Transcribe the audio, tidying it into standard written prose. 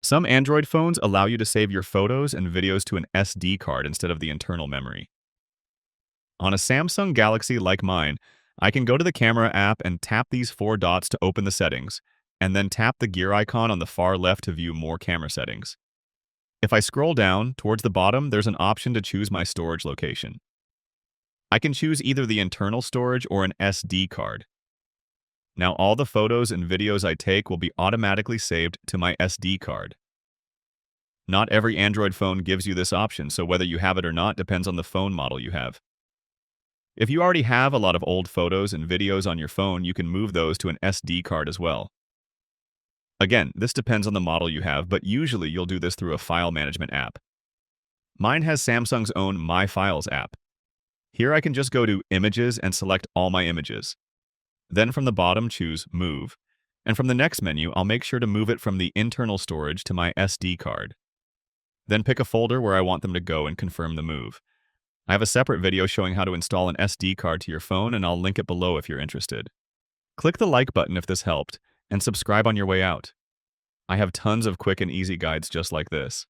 Some Android phones allow you to save your photos and videos to an SD card instead of the internal memory. On a Samsung Galaxy like mine, I can go to the camera app and tap these four dots to open the settings, and then tap the gear icon on the far left to view more camera settings. If I scroll down, towards the bottom, there's an option to choose my storage location. I can choose either the internal storage or an SD card. Now all the photos and videos I take will be automatically saved to my SD card. Not every Android phone gives you this option, so whether you have it or not depends on the phone model you have. If you already have a lot of old photos and videos on your phone, you can move those to an SD card as well. Again, this depends on the model you have, but usually you'll do this through a file management app. Mine has Samsung's own My Files app. Here I can just go to Images and select all my images. Then from the bottom choose Move, and from the next menu I'll make sure to move it from the internal storage to my SD card. Then pick a folder where I want them to go and confirm the move. I have a separate video showing how to install an SD card to your phone, and I'll link it below if you're interested. Click the like button if this helped, and subscribe on your way out. I have tons of quick and easy guides just like this.